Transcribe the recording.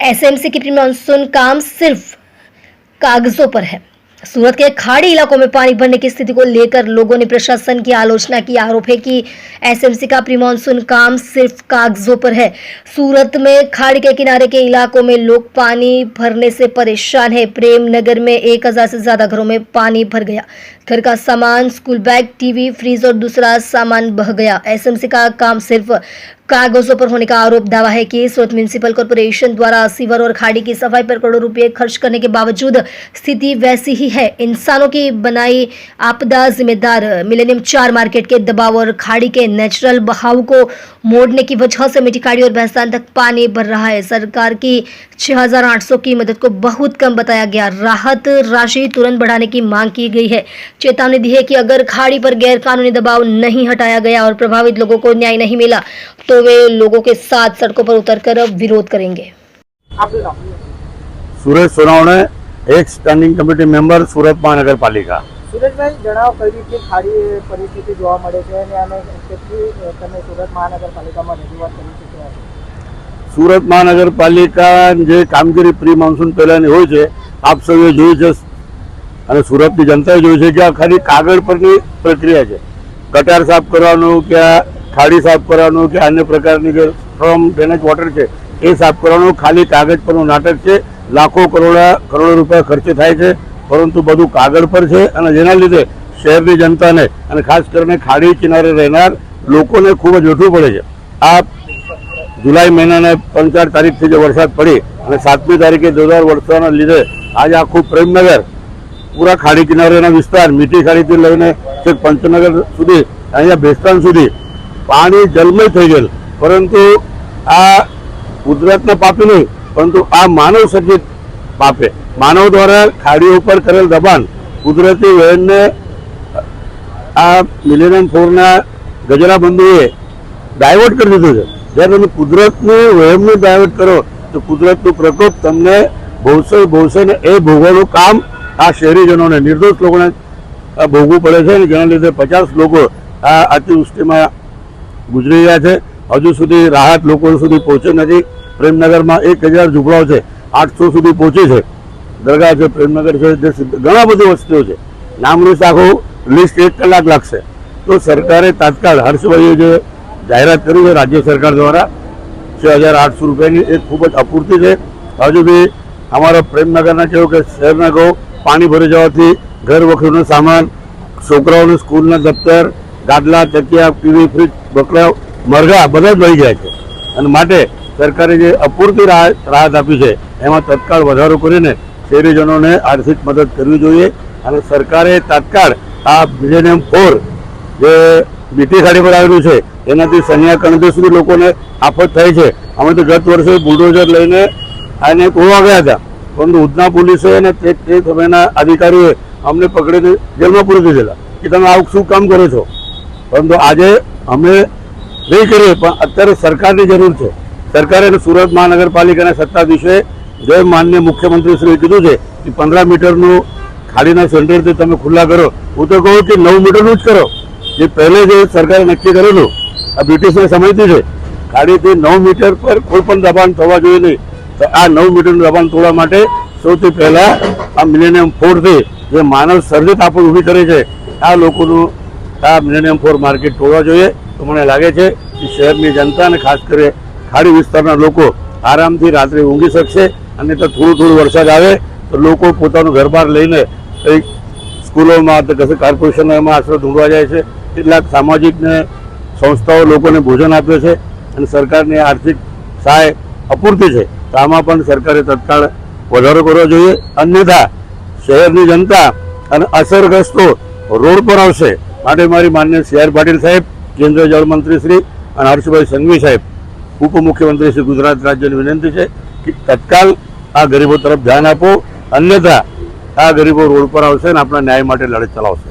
SMC की pre monsoon काम सिर्फ कागजों पर है। सूरत के खाड़ी इलाकों में पानी भरने की स्थिति को लेकर लोगों ने प्रशासन की आलोचना की। आरोप है कि एसएमसी का प्री मानसून काम सिर्फ कागजों पर है। सूरत में खाड़ी के किनारे के इलाकों में लोग पानी भरने से परेशान है। प्रेम नगर में 1000 से ज्यादा घरों में पानी भर गया। घर का सामान, स्कूल बैग, टीवी, फ्रिज और दूसरा सामान बह गया। एसएमसी का काम सिर्फ कागजों पर होने का आरोप दावा है कि सूरत म्युनिसिपल कॉर्पोरेशन द्वारा सीवर और खाड़ी की सफाई पर करोड़ों रुपए खर्च करने के बावजूद स्थिति वैसी ही है। इंसानों की बनाई आपदा जिम्मेदार मिलेनियम 4 मार्केट के दबाव और खाड़ी के नेचुरल बहाव को मोड़ने की वजह से मिट्टी खाड़ी और बहस्तान तक पानी भर रहा है। सरकार की 6800 की मदद को बहुत कम बताया गया। राहत राशि तुरंत बढ़ाने की मांग की गई है। चेतावनी दी है कि अगर खाड़ी पर गैर कानूनी दबाव नहीं हटाया गया और प्रभावित लोगों को न्याय नहीं मिला तो वे लोगों के साथ सड़कों पर उतरकर विरोध करेंगे। સુરેશ સોનાવણે, એક સ્ટેન્ડિંગ કમિટી મેમ્બર, સુરત મહાનગરપાલિકા। સુરેશભાઈ, જણાવો કઈ રીતની ખાડી પરિસ્થિતિ જોવા મળે છે અને આને કેટલી તમે સુરત મહાનગરપાલિકામાં રજૂઆત કરી ચૂક્યા છો? સુરત મહાનગરપાલિકા જે કામગીરી પ્રી મોન્સૂન પહેલાની હોય છે, આપ સૌએ જોયું છે અને સુરતની જનતાએ જોયું છે કે આ ખાલી કાગળ પરની પ્રક્રિયા છે। ગટાર સાફ કરવાનું કે ખાડી સાફ કરવાનું કે અન્ય પ્રકારની જે ફ્રોમ ડ્રેનેજ વોટર છે એ સાફ કરવાનું ખાલી કાગળ પરનું નાટક છે। લાખો કરોડો રૂપિયા ખર્ચ થાય છે, પરંતુ બધું કાગળ પર છે અને જેના લીધે શહેરની જનતાને અને ખાસ કરીને ખાડી કિનારે રહેનાર લોકોને ખૂબ જ વેઠવું પડે છે। આ જુલાઈ મહિનાને 3-4 તારીખથી જે વરસાદ પડી અને 7મી તારીખે જોરદાર વરસાદના લીધે આજે આખું પ્રેમનગર, પૂરા ખાડી કિનારેના વિસ્તાર, મીઠી ખાડીથી લઈને છેક પંચનગર સુધી, અહીંયા બેસ્તાન સુધી પાણી જલમય થઈ ગયેલ। પરંતુ આ કુદરતના પાપે નહીં, પરંતુ આ માનવ સર્જિત પાપે, માનવ દ્વારા ખાડીઓ ઉપર કરેલ દબાણ કુદરતી વહેણને આ મિલેનિયમ 4ના ગજરાબંધુએ ડાયવર્ટ કરી દીધું છે। જ્યારે તમે કુદરતની વહેણને ડાયવર્ટ કરો તો કુદરતનું પ્રકોપ તમને ભોગવશે ને એ ભોગવવાનું કામ આ શહેરીજનોને, નિર્દોષ લોકોને ભોગવવું પડે છે, જેના લીધે 50 લોકો આ અતિવૃષ્ટિમાં ગુજરી રહ્યા છે। હજુ સુધી રાહત લોકો સુધી પહોંચી નથી। પ્રેમનગરમાં 1000 ઝૂંપડાઓ છે, 800 સુધી પહોંચી છે। દરગાહ છે, પ્રેમનગર છે, ઘણા બધી વસ્તુઓ છે। નામ લિસ્ટ આખું લિસ્ટ 1 કલાક લાગશે। તો સરકારે તાત્કાળ, હર્ષભાઈએ જે જાહેરાત કરી છે રાજ્ય સરકાર દ્વારા 6800 રૂપિયાની, એ ખૂબ જ અપૂરતી છે। હજુ બી અમારા પ્રેમનગરના કેવું કે શહેરના કહો પાણી ભરી જવાથી ઘર વખરીનો સામાન, છોકરાઓનું સ્કૂલના દફતર, ગાદલા, તકિયા, ટીવી, ફ્રીજ, બકરા, મરઘા બધા જ વહી ગયા છે। અને માટે સરકારે જે અપૂરતી રાહત આપી છે એમાં તત્કાળ વધારો કરીને શહેરીજનોને આર્થિક મદદ કરવી જોઈએ। અને સરકારે તાત્કાળ આ મિલેનિયમ 4 જે મીઠી ખાડી પર આવેલું છે એનાથી સનિયા કણદેશ સુધી લોકોને આફત થાય છે। અમે તો ગત વર્ષે બુલડોઝર લઈને આને કોવા ગયા હતા, પરંતુ ઉધના પોલીસે અને તે સમયના અધિકારીઓએ અમને પકડીને જેલમાં પૂરી દીધેલા કે તમે આવું શું કામ કરો છો। પરંતુ આજે અમે નહીં કરીએ, પણ અત્યારે સરકારની જરૂર છે। સરકારે સુરત મહાનગરપાલિકાના સત્તાધીશોએ જે માનનીય મુખ્યમંત્રીશ્રીએ કીધું છે કે 15 મીટરનું ખાડીના સેન્ટરથી તમે ખુલ્લા કરો। હું તો કહું કે 9 મીટરનું જ કરો, જે પહેલે જે સરકારે નક્કી કરેલું આ બ્રિટિશના સમયથી છે। ખાડીથી 9 મીટર પર કોઈ પણ દબાણ થવા જોઈએ નહીં। તો આ 9 મીટરનું દબાણ તોડવા માટે સૌથી પહેલા આ મિલેનિયમ 4થી જે માનવ સર્જિત આફત ઊભી કરે છે આ લોકોનું આ મિલેનિયમ 4 માર્કેટ તોડવા જોઈએ। તો મને લાગે છે કે શહેરની જનતા અને ખાસ કરીને ખાડી વિસ્તારના લોકો આરામથી રાત્રે ઊંઘી શકશે। અને તો થોડું વરસાદ આવે તો લોકો પોતાનું ઘર બહાર લઈને કંઈક સ્કૂલોમાં તો કશે કોર્પોરેશનમાં એમાં આશરો ઢૂંઢવા જાય છે। કેટલાક સામાજિક ને સંસ્થાઓ લોકોને ભોજન આપે છે અને સરકારની આર્થિક સહાય અપૂરતી છે। તો આમાં પણ સરકારે તત્કાળ વધારો કરવો જોઈએ, અન્યથા શહેરની જનતા અને અસરગ્રસ્તો રોડ પર આવશે। માટે મારી માનનીય CR પાટીલ સાહેબ, કેન્દ્રીય જળમંત્રી શ્રી અને હર્ષભાઈ સંઘવી સાહેબ, ઉપમુખ્યમંત્રી શ્રી ગુજરાત રાજ્યની વિનંતી છે કે તત્કાલ આ ગરીબો તરફ ધ્યાન આપો, અન્યથા આ ગરીબો રોડ પર આવશે અને આપણા ન્યાય માટે લડત ચલાવશે।